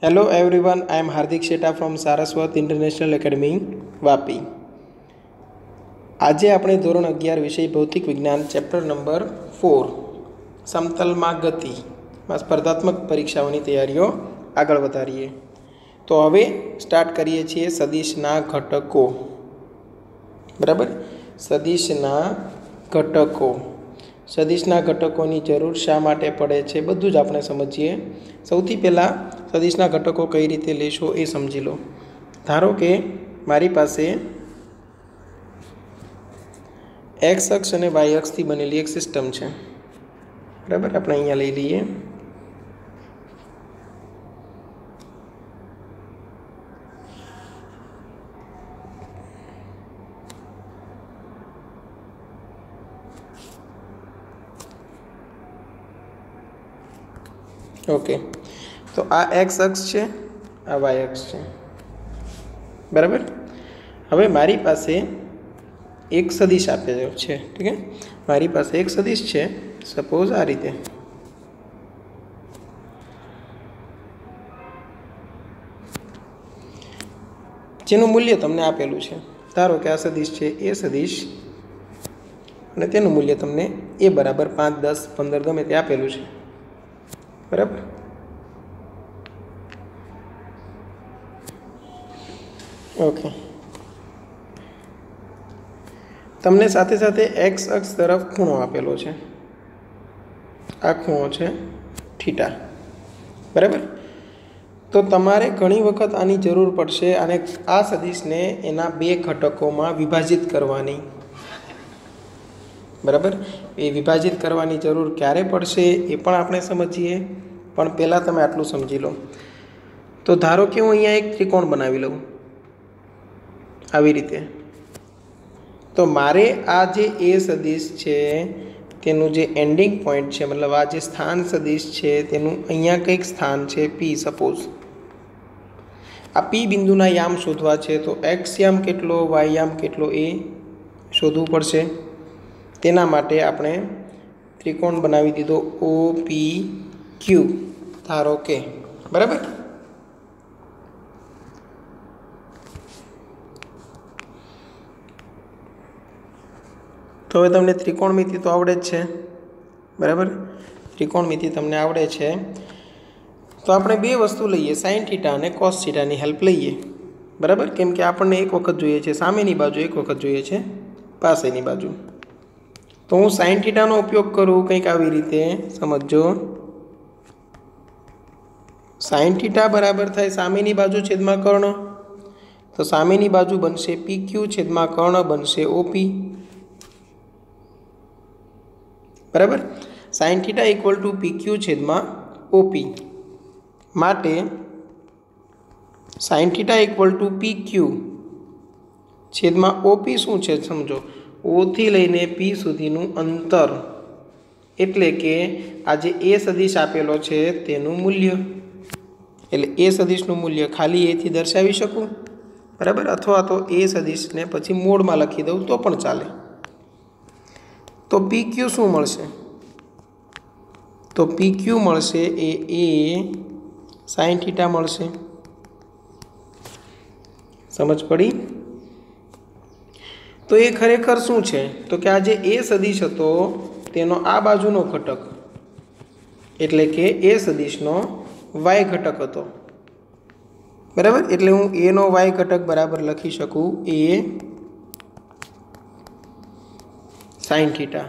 Hello everyone, I am Hardik Sheta from Saraswat International Academy, Vapi. આજે આપણે ધોરણ 11 વિષય ભૌતિક વિજ્ઞાન ચેપ્ટર નંબર 4 સમતલમાં ગતિમાં સ્પર્ધાત્મક પરીક્ષાઓની તૈયારીઓ આગળ વધારીએ. તો હવે સ્ટાર્ટ કરીએ છીએ સદિશના ઘટકો. બરાબર, સદિશના ઘટકો. સદિશના ઘટકોની જરૂર શા માટે પડે છે બધું જ આપણે સમજીએ. સૌથી પહેલાં સદિશના ઘટકો કઈ રીતે લેશો એ સમજી લો. ધારો કે મારી પાસે એક્સ અક્ષ અને વાય અક્ષથી બનેલી એક સિસ્ટમ છે. બરાબર, આપણે અહીંયા લઈ લઈએ. ઓકે, તો આ એક્સ અક્ષ છે, આ વાય અક્ષ છે. બરાબર, હવે મારી પાસે એક સદિશ આપેલો છે. ઠીક છે, મારી પાસે એક સદિશ છે, સપોઝ આ રીતે. જેનું મૂલ્ય તમને આપેલું છે. ધારો કે આ સદિશ છે એ સદિશ, અને તેનું મૂલ્ય તમને એ બરાબર 5, 10, 15 ગમે તે આપેલું છે. બરાબર, ઓકે. તમને સાથે સાથે એક્સ અક્ષ તરફ ખૂણો આપેલો છે. આ ખૂણો છે થીટા. બરાબર, તો તમારે ઘણી વખત આની જરૂર પડશે અને આ સદિશને એના બે ઘટકોમાં વિભાજિત કરવાની. બરાબર, એ વિભાજિત કરવાની જરૂર ક્યારે પડશે એ પણ આપણે સમજીએ. પણ પહેલાં તમે આટલું સમજી લો. તો ધારો કે હું અહીંયા એક ત્રિકોણ બનાવી લઉં આવી રીતે. તો મારે આ જે એ સદિશ છે તેનું જે એન્ડિંગ પોઈન્ટ છે, મતલબ આ જે સ્થાન સદિશ છે તેનું અહીંયા કંઈક સ્થાન છે પી સપોઝ. આ પી બિંદુના યામ શોધવા છે. તો એક્સ યામ કેટલો, વાય યામ કેટલો એ શોધવું પડશે. તેના માટે આપણે ત્રિકોણ બનાવી દીધો ઓ પી ક્યુ ધારો કે. બરાબર, તો હવે તમને ત્રિકોણમિતિ તો આવડે જ છે. બરાબર, ત્રિકોણમિતિ તમને આવડે છે. તો આપણે બે વસ્તુ લઈએ, સાઇન થીટા અને કોસ થીટાની હેલ્પ લઈએ. બરાબર, કેમ કે આપણને એક વખત જોઈએ છે સામેની બાજુ, એક વખત જોઈએ છે પાસેની બાજુ. તો હું સાઇન થીટાનો ઉપયોગ કરું કંઈક આવી રીતે, સમજો. સાઇન થીટા બરાબર થાય સામેની બાજુ છેદમાં કર્ણ. તો સામેની બાજુ બનશે પી ક્યુ છેદમાં કર્ણ બનશે ઓપી. બરાબર, સાઇન થીટા ઇક્વલ ટુ પી ક્યુ છેદમાં ઓપી. માટે સાઇન થીટા ઇક્વલ ટુ પી ક્યુ છેદમાં ઓપી શું છે સમજો, ઓથી લઈને પી સુધીનું અંતર. એટલે કે આ જે એ સદિશ આપેલો છે તેનું મૂલ્ય. એટલે એ સદિશનું મૂલ્ય ખાલી એથી દર્શાવી શકું. બરાબર, અથવા તો એ સદિશને પછી મોડમાં લખી દઉં તો પણ ચાલે. તો પી ક્યુ શું મળશે? તો પી ક્યુ મળશે એ સાઇન થીટા મળશે. સમજ પડી? તો એ ખરેખર શું છે? તો કે આ જે એ સદિશ હતો તેનો આ બાજુનો ઘટક, એટલે કે એ સદિશનો વાય ઘટક હતો. બરાબર, એટલે હું એનો વાય ઘટક બરાબર લખી શકું એ સાઇન થીટા.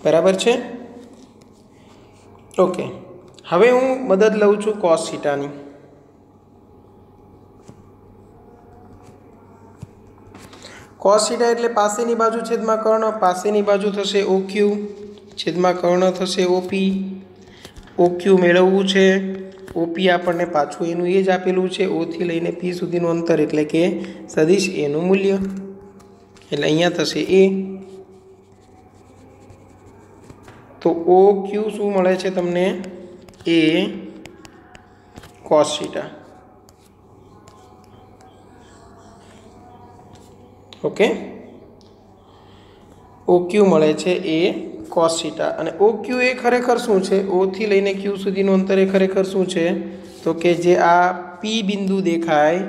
બરાબર છે, ઓકે. હવે હું મદદ લઉં છું કોસ થીટાની. કોસ થીટા એટલે પાસેની બાજુ છેદમાં કર્ણ. પાસેની બાજુ થશે ઓ ક્યુ છેદમાં કર્ણ થશે ઓપી. ઓ ક્યુ મેળવવું છે, ઓપી આપણને પાછું એનું એ જ આપેલું છે, ઓથી લઈને પી સુધીનું અંતર, એટલે કે સદિશ એનું મૂલ્ય. એટલે અહીંયા થશે એ. તો ઓ ક્યુ શું મળે છે તમને? એ કોસ થીટા. ઓકે, OQ મળે છે એ કોસ થીટા અને ઓ ક્યુ એ ખરેખર શું છે? ઓથી લઈને ક્યુ સુધીનું અંતર એ ખરેખર શું છે? તો કે જે આ પી બિંદુ દેખાય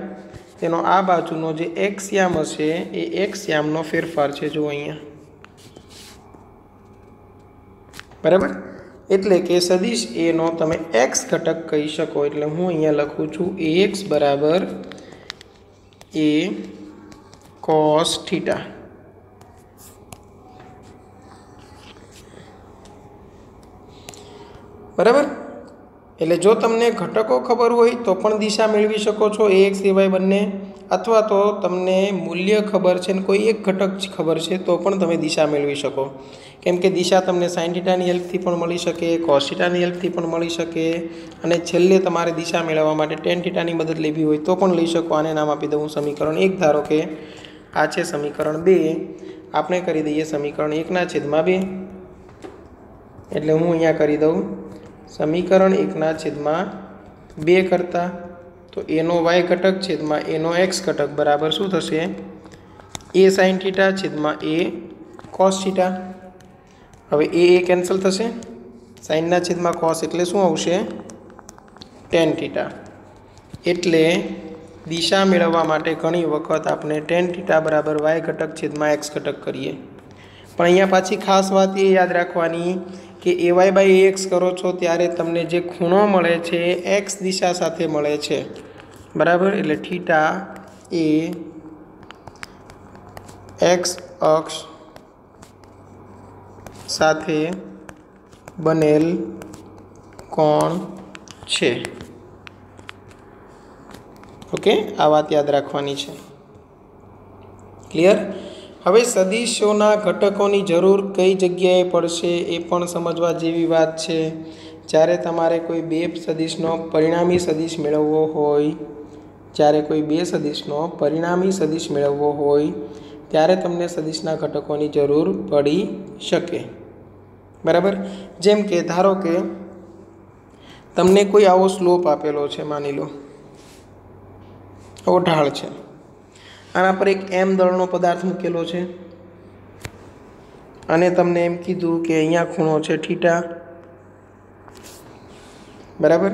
તેનો આ બાજુનો જે એક્સ યામ હશે એ એક્સ યામનો ફેરફાર છે. જો અહીંયા બરાબર, એટલે કે સદિશ એનો તમે એક્સ ઘટક કહી શકો. એટલે હું અહીંયા લખું છું એક્સ બરાબર એ કોસ થીટા. બરાબર, એટલે જો તમને ઘટકો ખબર હોય તો પણ દિશા મેળવી શકો છો એક્સ એ વાય બંને, અથવા તો તમને મૂલ્ય ખબર છે ને કોઈ એક ઘટક ખબર છે તો પણ તમે દિશા મેળવી શકો. કેમ કે દિશા તમને સાઇન થીટાની હેલ્પથી પણ મળી શકે, કોસ થીટાની હેલ્પથી પણ મળી શકે, અને છેલ્લે તમારે દિશા મેળવવા માટે ટેન થીટાની મદદ લેવી હોય તો પણ લઈ શકો. આને નામ આપી દઉં સમીકરણ 1. ધારો કે આ છે સમીકરણ 2, આપણે કરી દઈએ સમીકરણ 1/2. એટલે હું અહીંયા કરી દઉં સમીકરણ 1/2 કરતાં તો એનો વાય ઘટક છેદમાં એનો એક્સ ઘટક બરાબર શું થશે? એ સાઇન થીટા છેદમાં એ કોસ થીટા. હવે એ કેન્સલ થશે, સાઇનના છેદમાં કોસ એટલે શું આવશે? Ten theta. એટલે દિશા મેળવવા માટે ઘણી વખત આપણે ટેન થીટા બરાબર વાય ઘટક છેદમાં એક્સ ઘટક કરીએ. પણ અહીંયા પાછી ખાસ વાત એ યાદ રાખવાની કે એ વાય બાય એક્સ કરો છો ત્યારે તમને જે ખૂણો મળે છે એ એક્સ દિશા સાથે મળે છે. બરાબર, એટલે થીટા એ એક્સ અક્ષ સાથે બનેલ કોણ છે. ઓકે, આ વાત યાદ રાખવાની છે. ક્લિયર? હવે સદિશોના ઘટકોની જરૂર કઈ જગ્યાએ પડશે એ પણ સમજવા જેવી વાત છે. જ્યારે તમારે કોઈ બે સદિશનો પરિણામી સદિશ મેળવવો હોય, ત્યારે તમને સદિશના ઘટકોની જરૂર પડી શકે. બરાબર, જેમ કે ધારો કે તમને કોઈ આવો સ્લોપ આપેલો છે, માની લો આવો ઢાળ છે, આના પર એક એમ દળનો પદાર્થ મૂકેલો છે અને તમને એમ કીધું કે અહીંયા ખૂણો છે થીટા. બરાબર,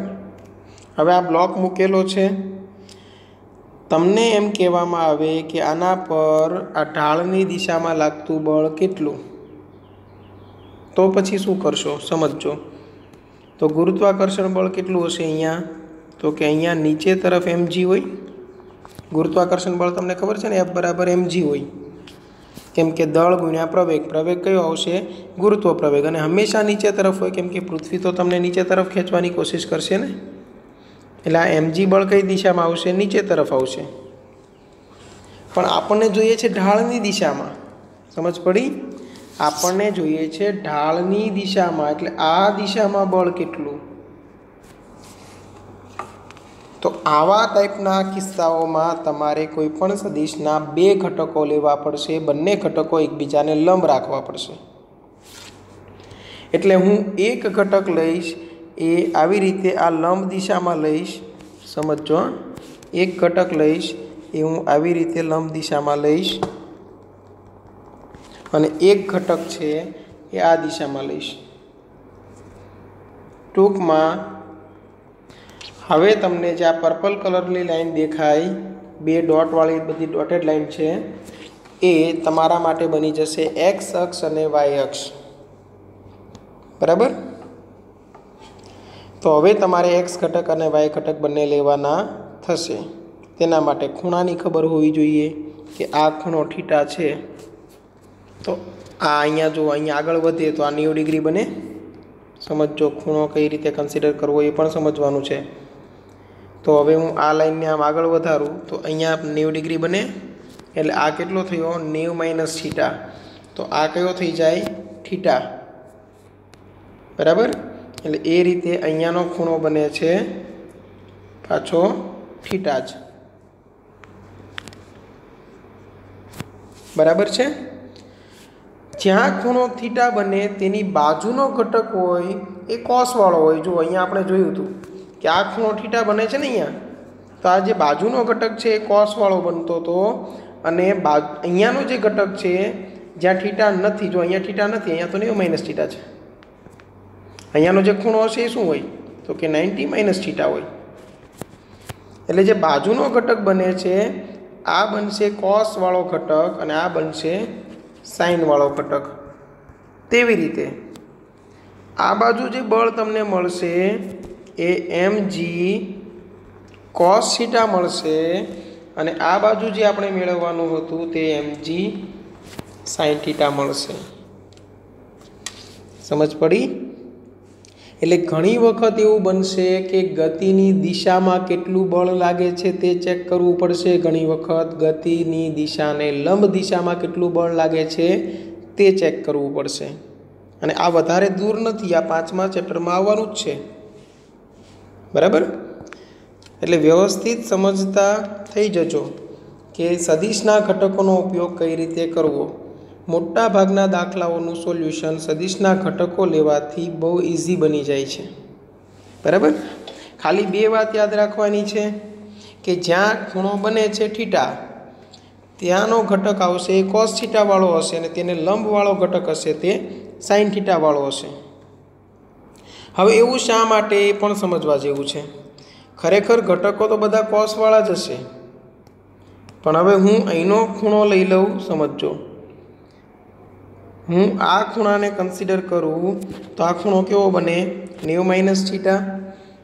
હવે આ બ્લોક મૂકેલો છે, તમને એમ કહેવામાં આવે કે આના પર આ ઢાળની દિશામાં લાગતું બળ કેટલું? તો પછી શું કરશો સમજજો. તો ગુરુત્વાકર્ષણ બળ કેટલું હશે અહીંયા? તો કે અહીંયા નીચે તરફ mg હોય. ગુરુત્વાકર્ષણ બળ તમને ખબર છે ને, F બરાબર mg હોય. કેમ કે દળ ગુણ્યા પ્રવેગ. પ્રવેગ કયો આવશે? ગુરુત્વ પ્રવેગ. અને હંમેશા નીચે તરફ હોય, કેમ કે પૃથ્વી તો તમને નીચે તરફ ખેંચવાની કોશિશ કરશે ને. એટલે આ mg બળ કઈ દિશામાં આવશે? નીચે તરફ આવશે. પણ આપણને જોઈએ છે ઢાળની દિશામાં. સમજ પડી? આપણને જોઈએ છે ઢાળની દિશામાં, એટલે આ દિશામાં બળ કેટલું? તો આવા ટાઈપના કિસ્સાઓમાં તમારે કોઈ પણ સદિશના બે ઘટકો લેવા પડશે. બંને ઘટકો એકબીજાને લંબ રાખવા પડશે. એટલે હું એક ઘટક લઈશ એ આવી રીતે આ લંબ દિશામાં લઈશ. સમજો, એક ઘટક લઈશ એ હું આવી રીતે લંબ દિશામાં લઈશ, અને એક ઘટક છે એ આ દિશામાં લઈશ. ટૂંકમાં હવે તમને જે આ પર્પલ કલરની લાઈન દેખાય, બે ડોટવાળી બધી ડોટેડ લાઈન છે, એ તમારા માટે બની જશે એક્સ અક્ષ અને વાય અક્ષ. બરાબર, તો હવે તમારે એક્સ ઘટક અને વાય ઘટક બંને લેવાના થશે. તેના માટે ખૂણાની ખબર હોવી જોઈએ કે આ ખૂણો થીટા છે, તો આ અહીંયા જો અહીંયા આગળ વધે તો આ 90 ડિગ્રી બને. સમજો, ખૂણો કઈ રીતે કન્સિડર કરવો એ પણ સમજવાનું છે. તો હવે હું આ લાઈનને આમ આગળ વધારું તો અહીંયા 90 ડિગ્રી બને. એટલે આ કેટલો થયો? 90 માઇનસ થીટા. તો આ કયો થઈ જાય? થીટા. બરાબર, એટલે એ રીતે અહીંયાનો ખૂણો બને છે પાછો થીટા જ. બરાબર છે? જ્યાં ખૂણો થીટા બને તેની બાજુનો ઘટક હોય એ કોસવાળો હોય. જો અહીંયા આપણે જોયું હતું કે આ ખૂણો થીટા બને છે ને અહીંયા, તો આ જે બાજુનો ઘટક છે એ કોસવાળો બનતો હતો, અને અહીંયાનો જે ઘટક છે જ્યાં થીટા નથી, જો અહીંયા થીટા નથી, અહીંયા તો 90 માઇનસ થીટા છે, અહીંયાનો જે ખૂણો હશે એ શું હોય તો કે 90 માઇનસ થીટા હોય. એટલે જે બાજુનો ઘટક બને છે આ બનશે કોસ વાળો ઘટક અને આ બનશે સાઇન વાળો ઘટક. તેવી રીતે આ બાજુ જે બળ તમને મળશે એ mg cos થીટા મળશે અને આ બાજુ જે આપણે મેળવવાનું હતું તે mg sin થીટા મળશે. સમજ પડી? એટલે ઘણી વખત એવું બનશે કે ગતિની દિશામાં કેટલું બળ લાગે છે તે ચેક કરવું પડશે, ઘણી વખત ગતિની દિશાને લંબ દિશામાં કેટલું બળ લાગે છે તે ચેક કરવું પડશે. અને આ વધારે દૂર નથી, આ 5મા ચેપ્ટરમાં આવવાનું જ છે. બરાબર? એટલે વ્યવસ્થિત સમજતા થઈ જજો કે સદિશના ઘટકોનો ઉપયોગ કઈ રીતે કરવો. મોટા ભાગના દાખલાઓનું સોલ્યુશન સદિશના ઘટકો લેવાથી બહુ ઇઝી બની જાય છે. બરાબર? ખાલી 2 વાત યાદ રાખવાની છે કે જ્યાં ખૂણો બને છે થીટા ત્યાંનો ઘટક આવશે એ કોસ થીટા વાળો હશે અને તેને લંબવાળો ઘટક હશે તે સાઇન થીટા વાળો હશે. હવે એવું શા માટે એ પણ સમજવા જેવું છે. ખરેખર ઘટકો તો બધા કોસ વાળા જ હશે, પણ હવે હું અહીંનો ખૂણો લઈ લઉં. સમજો, હું આ ખૂણાને કન્સિડર કરું તો આ ખૂણો કેવો બને 90 માઇનસ થીટા.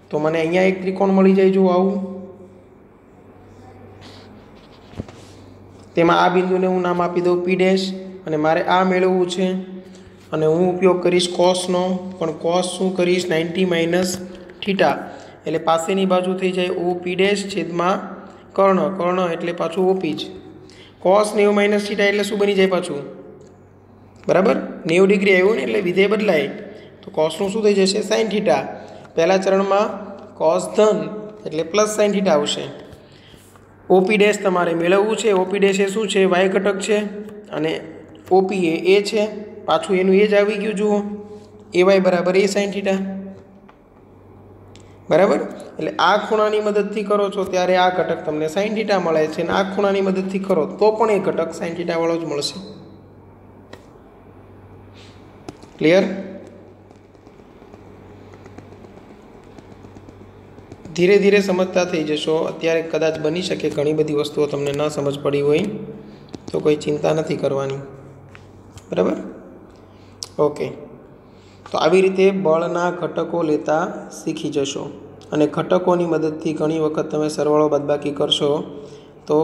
તો મને અહીંયા એક ત્રિકોણ મળી જાય. જો આવું, તેમાં આ બિંદુને હું નામ આપી દઉં P' અને મારે આ મેળવવું છે અને હું ઉપયોગ કરીશ કોસનો, પણ કોસ શું કરીશ 90 માઇનસ થીટા. એટલે પાસેની બાજુ થઈ જાય OP' છેદમાં કર્ણ, કર્ણ એટલે પાછું OP જ. કોસ 90 માઇનસ થીટા એટલે શું બની જાય પાછું? બરાબર, 90 ડિગ્રી આવ્યું ને એટલે વિધેય બદલાય તો કોસનું શું થઈ જશે સાઇન થીટા. પહેલા ચરણમાં કોસ ધન એટલે પ્લસ સાઇન થીટા આવશે. OP' તમારે મેળવવું છે. OP' એ શું છે? y ઘટક છે અને OP એ છે, પાછું એનું એ જ આવી ગયું. જુઓ AY બરાબર A સાઇન થીટા. બરાબર? એટલે આ ખૂણાની મદદથી કરો છો ત્યારે આ ઘટક તમને સાઇન થીટા મળે છે અને આ ખૂણાની મદદથી કરો તો પણ એ ઘટક સાઇન થીટા વાળો જ મળશે. ક્લિયર? ધીરે ધીરે સમજતા થઈ જશો. અત્યારે કદાચ બની શકે ઘણી બધી વસ્તુઓ તમને ન સમજ પડી હોય તો કોઈ ચિંતા નથી કરવાની. બરાબર? ઓકે, તો આવી રીતે બળના ઘટકો લેતા શીખી જશો અને ઘટકોની મદદથી ઘણી વખત તમે સરવાળો બાદબાકી કરશો તો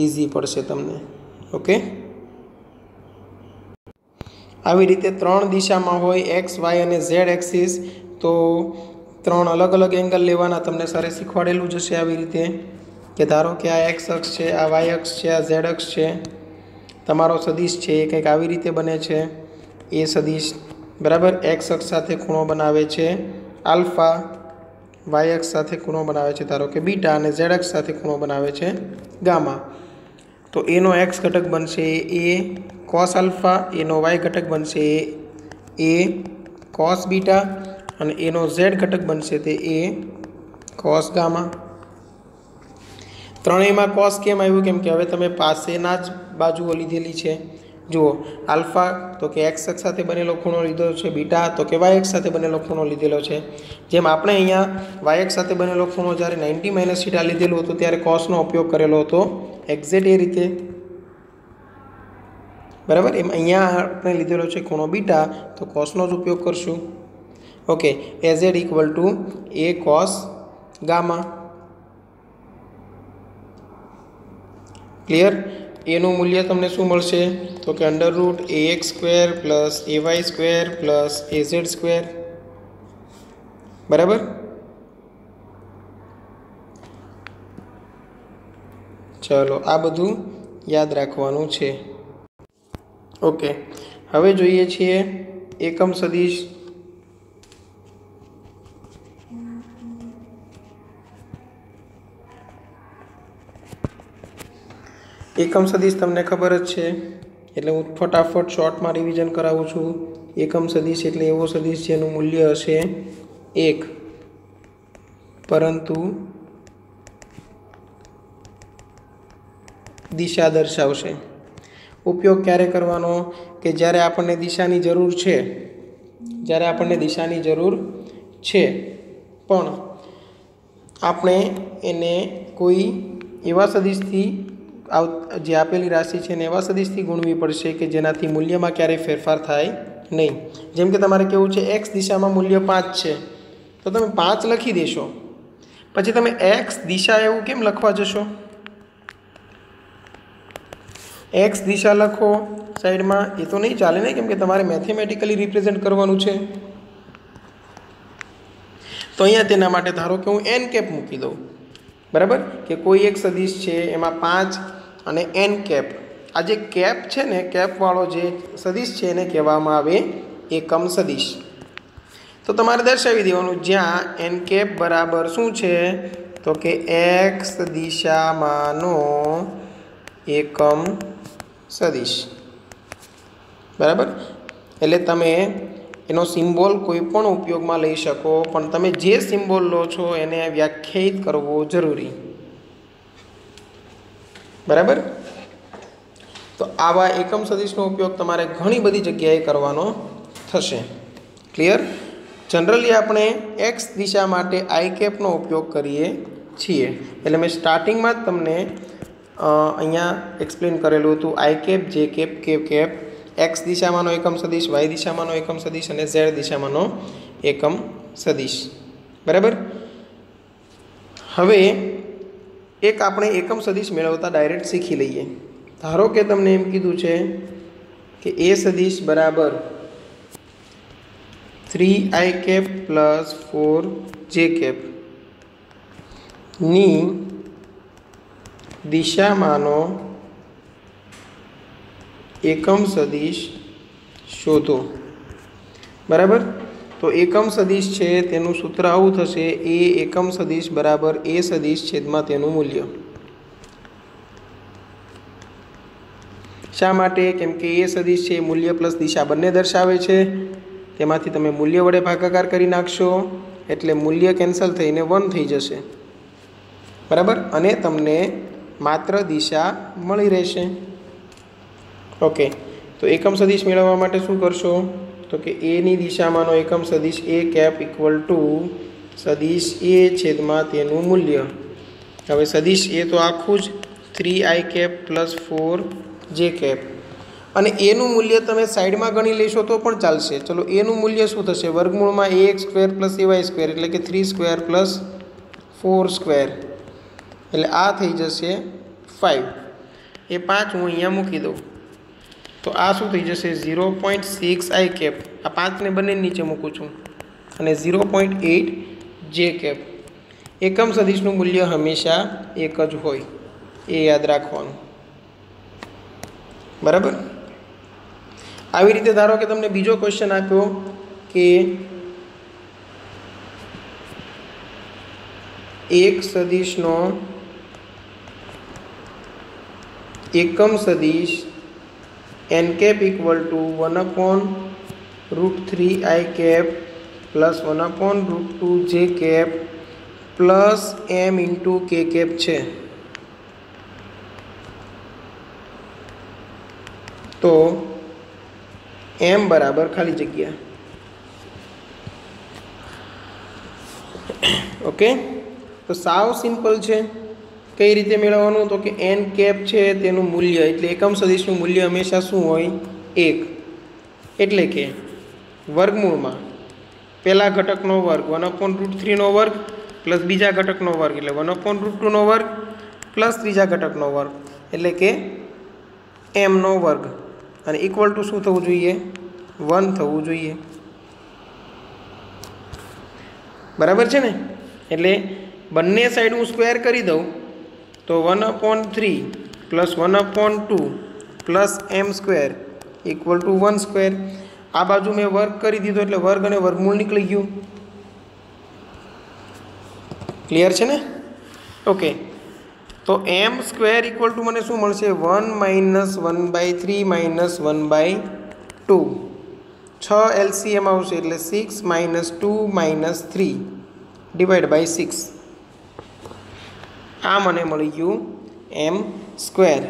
ઇઝી પડશે તમને. ઓકે, આવી રીતે 3 દિશામાં હોય x, y અને z એક્સિસ, તો 3 અલગ અલગ એંગલ લેવાના. તમને સરે શીખવાડેલું જ હશે આવી રીતે કે ધારો કે આ x અક્ષ છે, આ y અક્ષ છે, આ z અક્ષ છે. તમારો સદિશ છે એ કંઈક આવી રીતે બને છે. એ સદિશ બરાબર x અક્ષ સાથે ખૂણો બનાવે છે આલ્ફા, y અક્ષ સાથે ખૂણો બનાવે છે ધારો કે બીટા અને z અક્ષ સાથે ખૂણો બનાવે છે ગામા. તો એનો x ઘટક બનશે એ કોસ આલ્ફા, એનો y ઘટક બનશે એ કોસ બીટા અને એનો z ઘટક બનશે તે એ કોસ ગામા. ત્રણેયમાં કોસ કેમ આવ્યું? કેમ કે હવે તમે પાસેના જ બાજુઓ લીધેલી છે. જુઓ, આલ્ફા તો કે x અક્ષ સાથે બનેલો ખૂણો લીધેલો છે, બીટા તો કે y અક્ષ સાથે બનેલો ખૂણો લીધેલો છે. જેમ આપણે અહીંયા y અક્ષ સાથે બનેલો ખૂણો જ્યારે 90 માઇનસ થીટા લીધેલો હતો ત્યારે કોસનો ઉપયોગ કરેલો હતો એક્ઝેક્ટ એ રીતે. બરાબર? એમ અહીંયા આપણે લીધેલો છે ખૂણો બીટા તો કોસનો જ ઉપયોગ કરશું. Okay, AZ = A cos gamma. Clear? એનું મૂલ્ય તમને શું મળશે તો કે √AX² + AY² + AZ². બરાબર? ચલો, આ બધું યાદ રાખવાનું છે. ઓકે, હવે જોઈએ છીએ એકમ સદિશ. એકમ સદિશ તમને ખબર જ છે એટલે હું ફટાફટ શોર્ટમાં રિવિઝન કરાવું છું. એકમ સદિશ એટલે એવો સદિશ જેનું મૂલ્ય હશે 1 પરંતુ દિશા દર્શાવશે. ઉપયોગ ક્યારે કરવાનો? કે જ્યારે આપણને દિશાની જરૂર છે, પણ આપણે એને કોઈ એવા સદિશથી જે આપેલી રાશિ છે ને એવા સદિશથી ગુણવી પડશે કે જેનાથી મૂલ્યમાં ક્યારેય ફેરફાર થાય નહીં. જેમ કે તમારે કેવું છે એક્સ દિશામાં મૂલ્ય 5 છે, તો તમે 5 લખી દેશો, પછી તમે એક્સ દિશા એવું કેમ લખવા જશો? એક્સ દિશા લખો સાઈડમાં, એ તો નહીં ચાલે ને, કેમ કે તમારે મેથેમેટિકલી રિપ્રેઝેન્ટ કરવાનું છે. તો અહીંયા તેના માટે ધારો કે હું એન કેપ મૂકી દઉં, બરાબર, કે કોઈ એક સદિશ છે એમાં 5 અને એન કેપ. આ જે કેપ છે ને, કેપવાળો જે સદિશ છે એને કહેવામાં આવે એકમ સદિશ. તો તમારે દર્શાવી દેવાનું જ્યાં એન કેપ બરાબર શું છે, તો કે એક્સ દિશામાંનો એકમ સદિશ, બરાબર. એટલે તમે એનો સિમ્બોલ કોઈ પણ ઉપયોગમાં લઈ શકો, પણ તમે જે સિમ્બોલ લો છો એને વ્યાખ્યાયિત કરવો જરૂરી, બરાબર. તો આવા એકમ સદિશનો ઉપયોગ તમારે ઘણી બધી જગ્યાએ કરવાનો થશે. ક્લિયર? જનરલી આપણે એક્સ દિશા માટે આઈ કેપનો ઉપયોગ કરીએ છીએ. એટલે મેં સ્ટાર્ટિંગમાં જ તમને અહીંયા એક્સપ્લેન કરેલું હતું I cap, J cap, K cap, X દિશામાંનો એકમ સદિશ, વાય દિશામાંનો એકમ સદિશ અને ઝેડ દિશામાંનો એકમ સદિશ, બરાબર. હવે એક આપણે એકમ સદિશ મેળવતા ડાયરેક્ટ શીખી લઈએ. ધારો કે તમને એમ કીધું છે કે એ સદિશ બરાબર 3i cap plus 4j cap ની દિશામાંનો એકમ સદિશ શોધો, બરાબર. તો એકમ સદિશ છે તેનું સૂત્ર આવું થશે, એ એકમ સદિશ બરાબર એ સદિશ છેદમાં તેનું મૂલ્ય. શા માટે? કેમ કે એ સદિશ છે મૂલ્ય પ્લસ દિશા બંને દર્શાવે છે. તેમાંથી તમે મૂલ્ય વડે ભાગાકાર કરી નાખશો એટલે મૂલ્ય કેન્સલ થઈને 1 થઈ જશે, બરાબર, અને તમને માત્ર દિશા મળી રહેશે. ઓકે, તો એકમ સદિશ મેળવવા માટે શું કરશો, તો કે એની દિશામાંનો એકમ સદિશ એ કેપ ઇક્વલ ટુ સદિશ એ છેદમાં તેનું મૂલ્ય. હવે સદિશ એ તો આખું જ 3i cap plus 4j cap, અને એનું મૂલ્ય તમે સાઈડમાં ગણી લેશો તો પણ ચાલશે. ચલો, એનું મૂલ્ય શું થશે? વર્ગમૂળમાં ax square plus ay square, એટલે કે 3 સ્ક્વેર પ્લસ 4 સ્ક્વેર, એટલે આ થઈ જશે 5. એ 5 હું અહીંયા મૂકી દઉં તો આ શું થઈ જશે? 0.6i cap. આ 5ને બંને નીચે મૂકું છું, અને 0.8j કેપ. એકમ સદિશનું મૂલ્ય હંમેશા એક જ હોય, એ યાદ રાખવાનું, બરાબર. આવી રીતે ધારો કે તમને બીજો ક્વેશ્ચન આપ્યો કે એક સદિશનો એકમ સદિશ n cap equal to 1/√3i cap plus 1/√2j cap plus m into k cap છે. તો m બરાબર ખાલી જગ્યા. ઓકે, તો સાવ સિમ્પલ છે. કઈ રીતે મેળવવાનું? તો કે n કેપ છે તેનું મૂલ્ય, એટલે એકમ સદિશનું મૂલ્ય હંમેશા શું હોય? 1. એટલે કે વર્ગમૂળમાં પહેલા ઘટકનો વર્ગ 1/√3નો વર્ગ પ્લસ બીજા ઘટકનો વર્ગ એટલે 1/√2નો વર્ગ પ્લસ ત્રીજા ઘટકનો વર્ગ એટલે કે mનો વર્ગ, અને ઇક્વલ ટુ શું થવું જોઈએ? 1 થવું જોઈએ, બરાબર છે ને. એટલે બંને સાઈડ હું સ્ક્વેર કરી દઉં તો 1/3 plus 1/2 plus m square equal to 1 square. આ બાજુ મેં વર્ગ કરી દીધો એટલે વર્ગ અને વર્ગમૂળ નીકળી ગયું. ક્લિયર છે ને? ઓકે, તો m સ્ક્વેર ઇક્વલ ટુ મને શું મળશે? 1 માઇનસ 1/3 માઇનસ 1/2. 6 LCM આવશે એટલે 6 માઇનસ 2 માઇનસ 3 ડિવાઈડ બાય 6. આ મને મળી ગયું m સ્ક્વેર.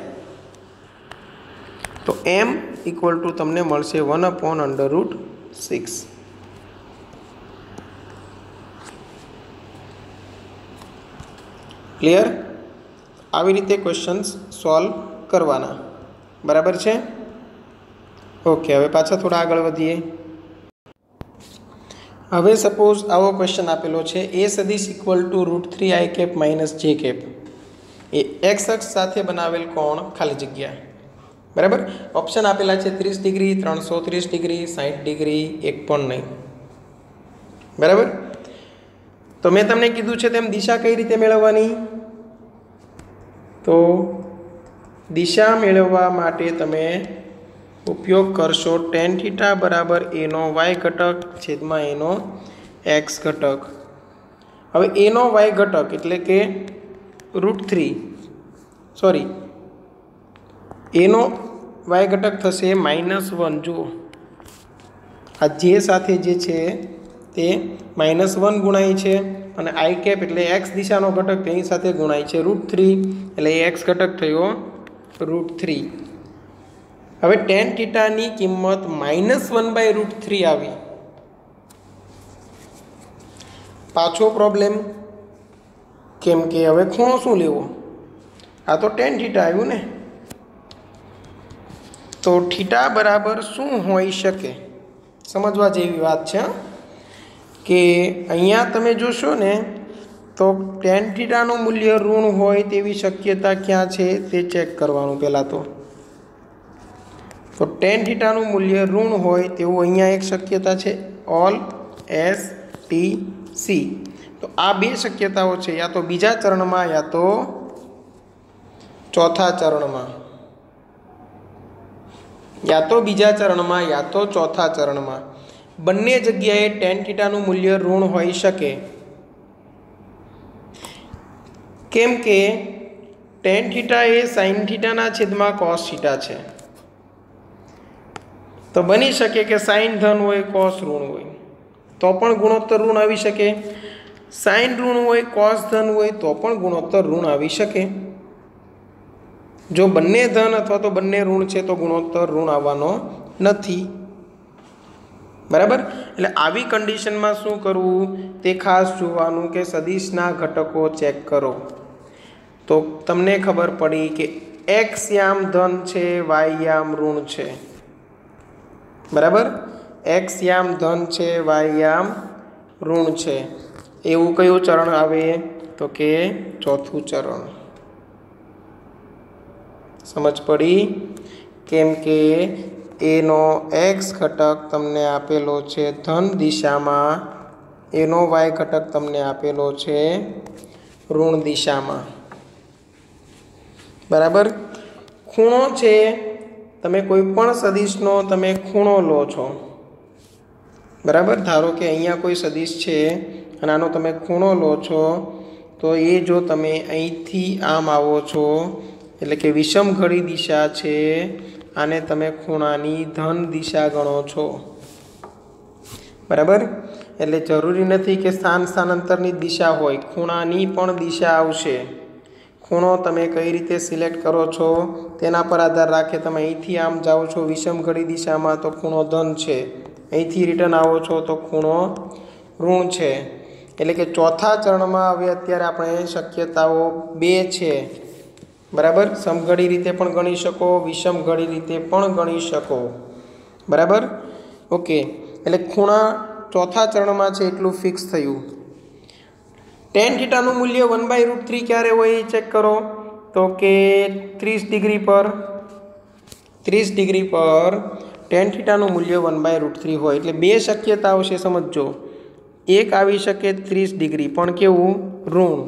તો તો m ઇક્વલ ટુ તમને મળશે 1/√6. ક્લિયર? આવી રીતે ક્વેશ્ચન્સ સોલ્વ કરવાના. બરાબર છે? ઓકે, હવે પાછા થોડા આગળ વધીએ. હવે સપોઝ આવો ક્વેશ્ચન આપેલો છે, a સદિશ equal to √3i - j A x અક્ષ સાથે બનાવેલ કોણ ખાલી જગ્યા. બરાબર? ઓપ્શન આપેલા છે 30 ડિગ્રી, 330 ડિગ્રી, 60 ડિગ્રી, એક પણ નહીં. બરાબર? તો મેં તમને કીધું છે તેમ દિશા કઈ રીતે મેળવવાની? તો દિશા મેળવવા માટે તમે ઉપયોગ કરશો tan θ બરાબર a નો y ઘટક છેદમાં a નો x ઘટક. હવે a નો y ઘટક એટલે કે √3, સોરી, a નો y ઘટક થશે -1. જુઓ, આ જે સાથે જે છે તે -1 ગુણાય છે અને i કેપ એટલે x દિશાનો ઘટક તેની સાથે ગુણાય છે √3 એટલે x ઘટક થયો √3. હવે tan θ ની કિંમત -1/√3 આવી. પાછો પ્રોબ્લેમ, કેમ કે હવે ખૂણો શું લેવો? આ તો tan θ આવ્યું ને, તો θ બરાબર શું હોઈ શકે? સમજવા જેવી વાત છે કે અહીંયા તમે જોશો ને તો tan θ નું મૂલ્ય ઋણ હોય તેવી શક્યતા ક્યાં છે તે ચેક કરવાનું. પહેલાં તો tan θ નું મૂલ્ય ઋણ હોય તેવું અહીંયા એક શક્યતા છે, ઓલ S T C. તો આ બે શક્યતાઓ છે, યા તો બીજા ચરણમાં યા તો ચોથા ચરણમાં, યા તો બીજા ચરણમાં યા તો ચોથા ચરણમાં. બંને જગ્યાએ tan θ નું મૂલ્ય ઋણ હોઈ શકે. કેમ કે tan θ એ sin θ ના છેદમાં cos θ છે. તો બની શકે કે સાઇન ધન હોય, કોસ ઋણ હોય તો પણ ગુણોત્તર ઋણ આવી શકે. સાઇન ઋણ હોય, કોસ ધન હોય તો પણ ગુણોત્તર ઋણ આવી શકે. જો બંને ધન અથવા તો બંને ઋણ છે તો ગુણોત્તર ઋણ આવવાનો નથી. બરાબર? એટલે આવી કન્ડિશનમાં શું કરવું તે ખાસ જોવાનું કે સદિશના ઘટકો ચેક કરો. તો તમને ખબર પડી કે x યામ ધન છે, y યામ ઋણ છે. બરાબર? x યામ ધન છે, y યામ ઋણ છે. એવું કયું ચરણ આવે? તો કે ચોથું ચરણ. સમજ પડી? કેમ કે a નો x ઘટક તમને આપેલો છે ધન દિશામાં, a નો y ઘટક તમને આપેલો છે ઋણ દિશામાં. બરાબર? ખૂણો છે, તમે કોઈ પણ સદિશનો તમે ખૂણો લો છો. બરાબર? ધારો કે અહીંયા કોઈ સદિશ છે અને આનો તમે ખૂણો લો છો, તો એ જો તમે અહીંથી આમ આવો છો એટલે કે વિષમ ઘડી દિશા છે, આને તમે ખૂણાની ધન દિશા ગણો છો. બરાબર? એટલે જરૂરી નથી કે સ્થાનાંતરની દિશા હોય, ખૂણાની પણ દિશા આવશે. ખૂણો તમે કઈ રીતે સિલેક્ટ કરો છો તેના પર આધાર રાખે. તમે અહીંથી આમ જાઓ છો વિષમ ઘડી દિશામાં તો ખૂણો ધન છે, અહીંથી રિટર્ન આવો છો તો ખૂણો ઋણ છે. એટલે કે ચોથા ચરણમાં હવે અત્યારે આપણે શક્યતાઓ 2 છે. બરાબર? સમઘડી રીતે પણ ગણી શકો, વિષમ ઘડી રીતે પણ ગણી શકો. બરાબર? ઓકે, એટલે ખૂણા ચોથા ચરણમાં છે એટલું ફિક્સ થયું. tan θ નું મૂલ્ય 1/√3 ક્યારે હોય એ ચેક કરો. તો કે 30 ડિગ્રી પર tan θ નું મૂલ્ય 1/√3 હોય. એટલે બે શક્યતાઓ છે, સમજો. એક આવી શકે 30 ડિગ્રી પણ કેવું? ઋણ.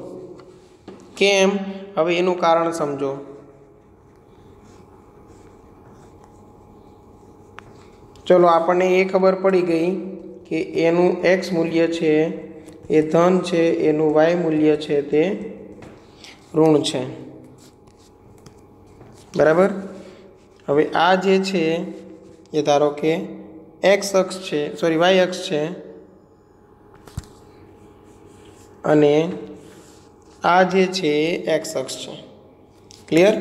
કેમ? હવે એનું કારણ સમજો. ચલો, આપણને એ ખબર પડી ગઈ કે એનું x મૂલ્ય છે એ ધન છે, એનું y મૂલ્ય છે તે ઋણ છે. બરાબર? હવે આ જે છે એ ધારો કે x અક્ષ છે, સોરી y અક્ષ છે, અને આ જે છે એ x અક્ષ છે. ક્લિયર?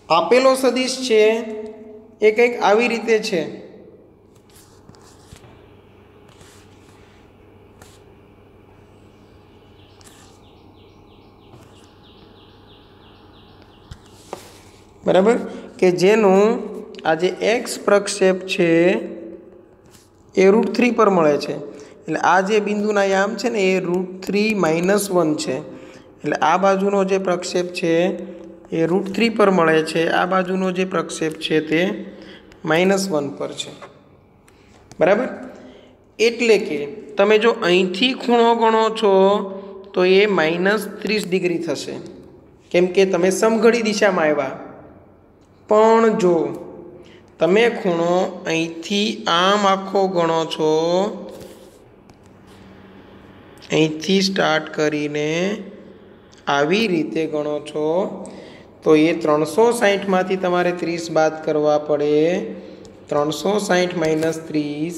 આપેલો સદિશ છે એ કંઈક આવી રીતે છે. બરાબર, કે જેનું આ જે એક્સ પ્રક્ષેપ છે એ √3 પર મળે છે. એટલે આ જે બિંદુના યામ છે ને એ √3 - 1 છે. એટલે આ બાજુનો જે પ્રક્ષેપ છે એ √3 પર મળે છે, આ બાજુનો જે પ્રક્ષેપ છે તે -1 પર છે. બરાબર, એટલે કે તમે જો અહીંથી ખૂણો ગણો છો તો એ -30 ડિગ્રી થશે, કેમ કે તમે સમઘડી દિશામાં આવ્યા. પણ જો તમે ખૂણો અહીંથી આમ આખો ગણો છો, અહીંથી સ્ટાર્ટ કરીને આવી રીતે ગણો છો તો એ 360માંથી તમારે 30 બાદ કરવા પડે. 360 - 30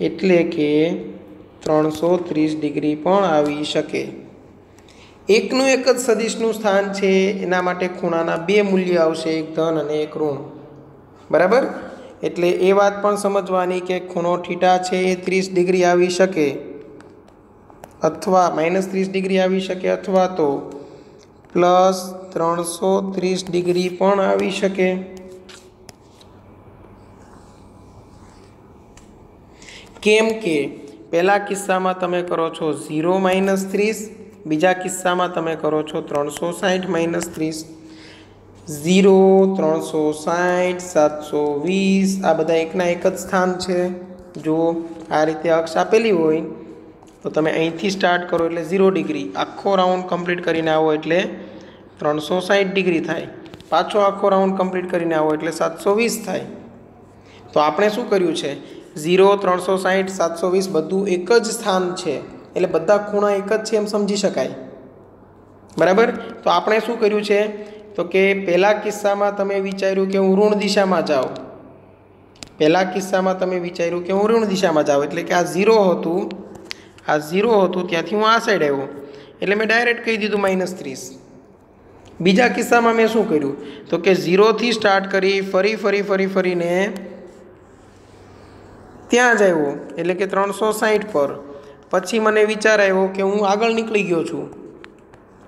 એટલે કે 330 ડિગ્રી પણ આવી શકે. એકનું એક જ સદિશનું સ્થાન છે, એના માટે ખૂણાના બે મૂલ્ય આવશે, એક ધન અને એક ઋણ. બરાબર, એટલે એ વાત પણ સમજવાની કે ખૂણો થીટા છે એ 30 ડિગ્રી આવી શકે, અથવા -30 ડિગ્રી આવી શકે, અથવા તો +330 ડિગ્રી પણ આવી શકે. કેમ કે પહેલા કિસ્સામાં તમે કરો છો 0 - 30, બીજા કિસ્સામાં તમે કરો છો 360 - 30. 0, 360, 720 આ બધા એકના એક જ સ્થાન છે. જો આ રીતે અક્ષ આપેલી હોય તો તમે અહીંથી સ્ટાર્ટ કરો એટલે 0 ડિગ્રી, આખો રાઉન્ડ કમ્પ્લીટ કરીને આવો એટલે 360 ડિગ્રી થાય, પાછો આખો રાઉન્ડ કમ્પ્લીટ કરીને આવો એટલે 720 થાય. તો આપણે શું કર્યું છે, 0, 360, 720 બધું એક જ સ્થાન છે, એટલે બધા ખૂણા એક જ છે એમ સમજી શકાય. બરાબર, તો આપણે શું કર્યું છે તો કે પહેલા કિસ્સામાં તમે વિચાર્યું કે હું ઋણ દિશામાં જાઉં, પહેલા કિસ્સામાં તમે વિચાર્યું કે હું ઋણ દિશામાં જાઉં, એટલે કે આ 0 હતું, આ 0 હતું, ત્યાંથી હું આ સાઈડ આવ્યો એટલે મેં ડાયરેક્ટ કહી દીધું -30. બીજા કિસ્સામાં મેં શું કર્યું તો કે 0થી સ્ટાર્ટ કરી ફરીને ત્યાં જ આવ્યો એટલે કે 360 પર. પછી મને વિચાર આવ્યો કે હું આગળ નીકળી ગયો છું.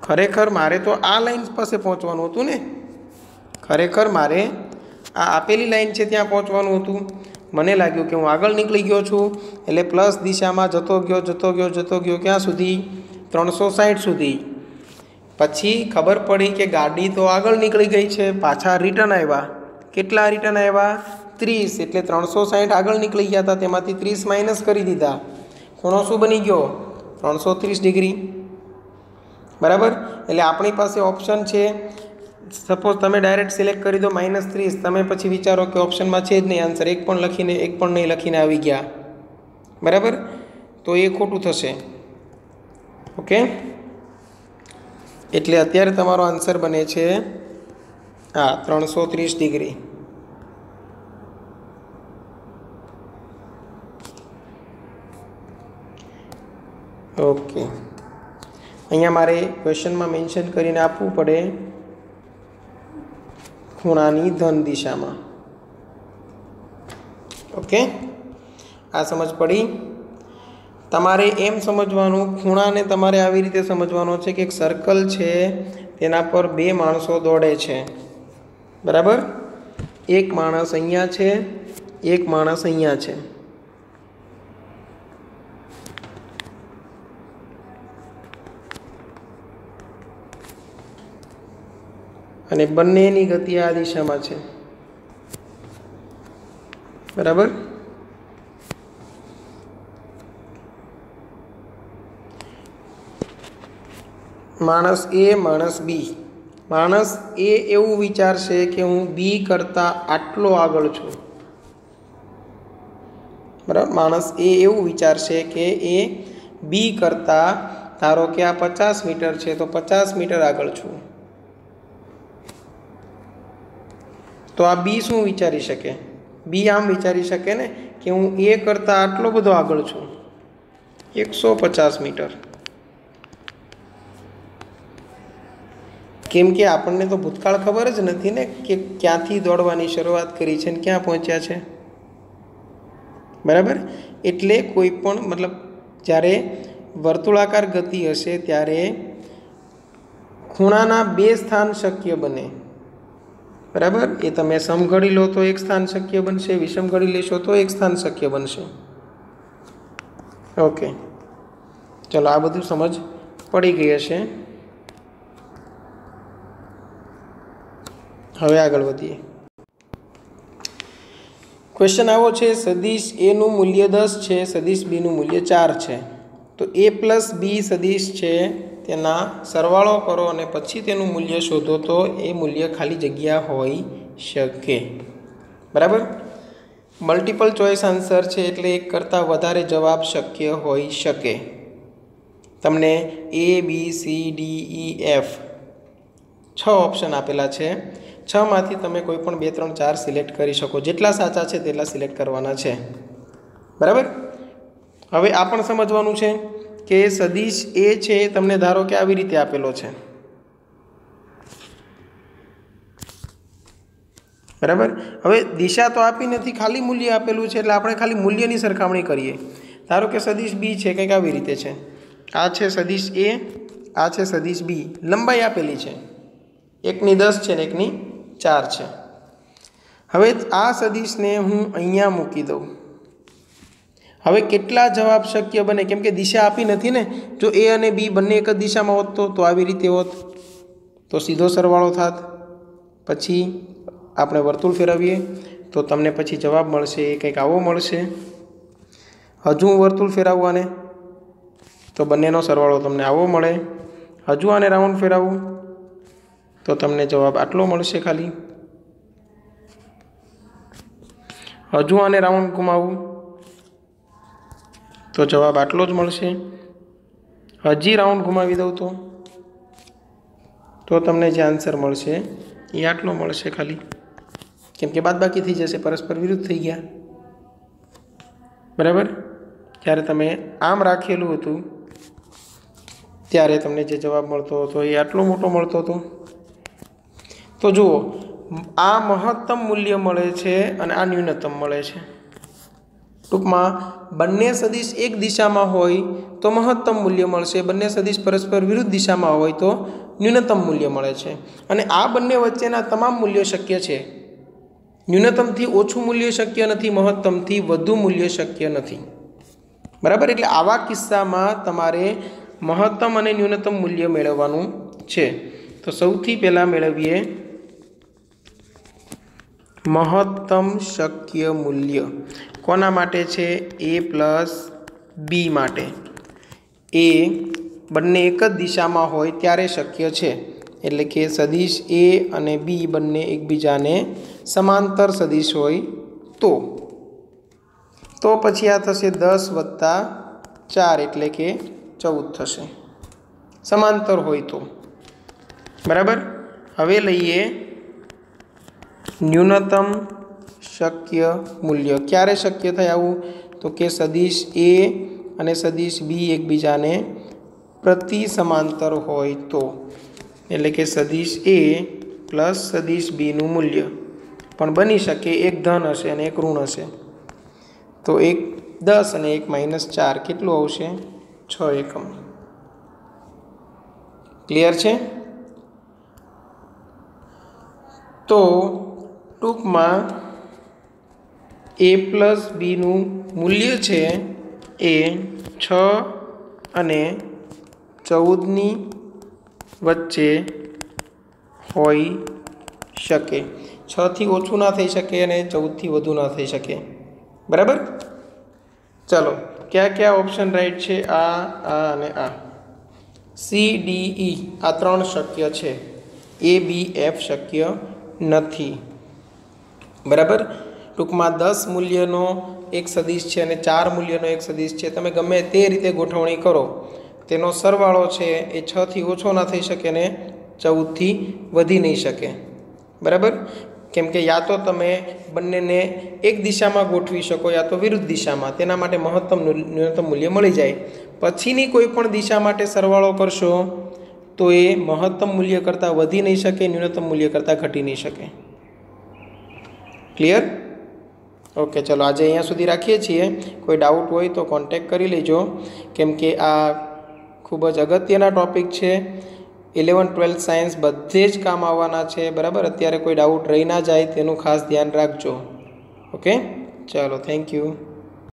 ખરેખર મારે તો આ લાઈન પાસે પહોંચવાનું હતું ને, ખરેખર મારે આ આપેલી લાઈન છે ત્યાં પહોંચવાનું હતું. મને લાગ્યું કે હું આગળ નીકળી ગયો છું એટલે પ્લસ દિશામાં જતો ગયો ક્યાં સુધી, 360 સુધી. પછી ખબર પડી કે ગાડી તો આગળ નીકળી ગઈ છે, પાછા રિટર્ન આવ્યા. કેટલા રિટર્ન આવ્યા? 30. એટલે 360 આગળ નીકળી ગયા હતા, તેમાંથી 30 માઇનસ કરી દીધા. ખૂણો શું બની ગયો? 330 ડિગ્રી. બરાબર, એટલે આપણી પાસે ઓપ્શન છે, સપોઝ તમે ડાયરેક્ટ સિલેક્ટ કરી દો -30, તમે પછી વિચારો કે ઓપ્શનમાં છે જ નહીં આન્સર, એક પણ નહીં લખીને આવી ગયા. બરાબર, તો એ ખોટું થશે. ઓકે, એટલે અત્યારે તમારો આન્સર બને છે 330 ડિગ્રી. ઓકે, અહીંયા મારે ક્વેશ્ચનમાં મેન્શન કરીને આપવું પડે ખૂણાની ધન દિશામાં. ઓકે, આ સમજ પડી? તમારે એમ સમજવાનું, ખૂણાને તમારે આવી રીતે સમજવાનો છે કે એક સર્કલ છે, તેના પર બે માણસો દોડે છે. બરાબર, એક માણસ અહીંયા છે, એક માણસ અહીંયા છે. અને બંનેની ગતિ આ દિશામાં છે. બરાબર, માણસ એ, માણસ બી. માણસ એ એવું વિચારશે કે હું બી કરતાં આટલો આગળ છું. બરાબર, માણસ એ એવું વિચારશે કે એ બી કરતાં, ધારો કે આ 50 મીટર છે તો 50 મીટર આગળ છું. તો આ બી શું વિચારી શકે? બી આમ વિચારી શકે ને કે હું એ કરતાં આટલો બધો આગળ છું, 150 મીટર. કેમ કે આપણને તો ભૂતકાળ ખબર જ નથી ને કે ક્યાંથી દોડવાની શરૂઆત કરી છે ને ક્યાં પહોંચ્યા છે, બરાબર. એટલે કોઈ પણ મતલબ જ્યારે વર્તુળાકાર ગતિ હશે ત્યારે ખૂણાના બે સ્થાન શક્ય બને, બરાબર. એ તમે સમઘડી લો તો એક સ્થાન શક્ય બનશે, વિષમઘડી લેશો તો એક સ્થાન શક્ય બનશે. ઓકે, ચલો આ બધું સમજ પડી ગઈ હશે. હવે આગળ વધીએ. ક્વેશ્ચન આવો છે, સદિશ એનું મૂલ્ય 10 છે, સદિશ બીનું મૂલ્ય 4 છે. તો a પ્લસ બી સદિશ છે તેના સરવાળો કરો અને પછી તેનું મૂલ્ય શોધો તો એ મૂલ્ય ખાલી જગ્યા હોઈ શકે, બરાબર. મલ્ટિપલ ચોઇસ આન્સર છે એટલે એક કરતાં વધારે જવાબ શક્ય હોઈ શકે. તમને A B C D E F 6 option આપેલા છે. 6 માંથી તમે કોઈ પણ 2 3 4 સિલેક્ટ કરી શકો. જેટલા સાચા છે તેટલા સિલેક્ટ કરવાના છે, બરાબર. હવે આ પણ સમજવાનું છે કે સદિશ એ છે તમને ધારો કે આવી રીતે આપેલો છે, બરાબર. હવે દિશા તો આપી નથી, ખાલી મૂલ્ય આપેલું છે એટલે આપણે ખાલી મૂલ્યની સરખામણી કરીએ. ધારો કે સદિશ બી છે કંઈક આવી રીતે છે, આ છે સદિશ એ, આ છે સદિશ બી. લંબાઈ આપેલી છે, એકની 10 છે ને એકની 4 છે. હવે આ સદિશને હું અહીંયા મૂકી દઉં. હવે કેટલા જવાબ શક્ય બને, કેમ કે દિશા આપી નથી ને. જો એ અને બી બંને એક જ દિશામાં હોત તો આવી રીતે હોત તો સીધો સરવાળો થાત. પછી આપણે વર્તુળ ફેરવીએ તો તમને પછી જવાબ મળશે એ કંઈક આવો મળશે. હજુ હું વર્તુળ ફેરવું આને તો બંનેનો સરવાળો તમને આવો મળે. હજુ આને રાઉન્ડ ફેરવું તો તમને જવાબ આટલો મળશે ખાલી. હજુ આને રાઉન્ડ ઘુમાવું તો જવાબ આટલો જ મળશે. હજી રાઉન્ડ ઘુમાવી દઉં તો તમને જે આન્સર મળશે એ આટલો મળશે ખાલી, કેમ કે બાદબાકી થઈ જશે, પરસ્પર વિરુદ્ધ થઈ ગયા, બરાબર. જ્યારે તમે આમ રાખેલું હતું ત્યારે તમને જે જવાબ મળતો હતો એ આટલો મોટો મળતો હતો. તો જુઓ, આ મહત્તમ મૂલ્ય મળે છે અને આ ન્યૂનતમ મળે છે. ટૂંકમાં બંને સદિશ એક દિશામાં હોય તો મહત્તમ મૂલ્ય મળશે, બંને સદિશ પરસ્પર વિરુદ્ધ દિશામાં હોય તો ન્યૂનતમ મૂલ્ય મળે છે. અને આ બંને વચ્ચેના તમામ મૂલ્યો શક્ય છે. ન્યૂનતમથી ઓછું મૂલ્ય શક્ય નથી, મહત્તમથી વધુ મૂલ્ય શક્ય નથી, બરાબર. એટલે આવા કિસ્સામાં તમારે મહત્તમ અને ન્યૂનતમ મૂલ્ય મેળવવાનું છે. તો સૌથી પહેલાં મેળવીએ મહત્તમ શક્ય મૂલ્ય. કોના માટે છે? a પ્લસ બી માટે. એ બંને એક જ દિશામાં હોય ત્યારે શક્ય છે, એટલે કે સદિશ એ અને બી બંને એકબીજાને સમાંતર સદિશ હોય તો પછી આ થશે 10 વત્તા 4 એટલે કે 14 થશે, સમાંતર હોય તો, બરાબર. હવે લઈએ ન્યૂનતમ શક્ય મૂલ્ય. ક્યારે શક્ય થાય આવું? તો કે સદિશ એ અને સદિશ બી એકબીજાને પ્રતિ સમાંતર હોય તો, એટલે કે સદિશ એ પ્લસ સદિશ બીનું મૂલ્ય પણ બની શકે એક ધન હશે અને એક ઋણ હશે. તો એક 10 અને એક -4 કેટલું આવશે? 6 એકમ. ક્લિયર છે? તો ટૂંકમાં a પ્લસ બીનું મૂલ્ય છે એ 6 અને 14ની વચ્ચે હોઈ શકે. 6થી ઓછું ના થઈ શકે અને 14થી વધુ ના થઈ શકે, બરાબર. ચાલો, કયા કયા ઓપ્શન રાઈટ છે? આ અને આ. સી ડી ઈ આ 3 શક્ય છે, એ બી એફ શક્ય નથી, બરાબર. ટૂંકમાં 10 મૂલ્યનો એક સદિશ છે અને 4 મૂલ્યનો એક સદિશ છે. તમે ગમે તે રીતે ગોઠવણી કરો તેનો સરવાળો છે એ 6થી ઓછો ના થઈ શકે ને 14થી વધી નહીં શકે, બરાબર. કેમ કે યા તો તમે બંનેને એક દિશામાં ગોઠવી શકો યા તો વિરુદ્ધ દિશામાં. તેના માટે મહત્તમ ન્યૂનતમ મૂલ્ય મળી જાય. પછીની કોઈ પણ દિશા માટે સરવાળો કરશો તો એ મહત્તમ મૂલ્ય કરતાં વધી નહીં શકે, ન્યૂનતમ મૂલ્ય કરતાં ઘટી નહીં શકે. ક્લિયર? ઓકે, ચલો આજે અહીંયા સુધી રાખીએ છીએ. કોઈ ડાઉટ હોય તો કોન્ટેક કરી લેજો, કેમ કે આ ખૂબ જ અગત્યના ટૉપિક છે. 11th 12th સાયન્સ બધે જ કામ આવવાના છે, બરાબર. અત્યારે કોઈ ડાઉટ રહી ના જાય તેનું ખાસ ધ્યાન રાખજો. ઓકે, ચાલો, થેન્ક યુ.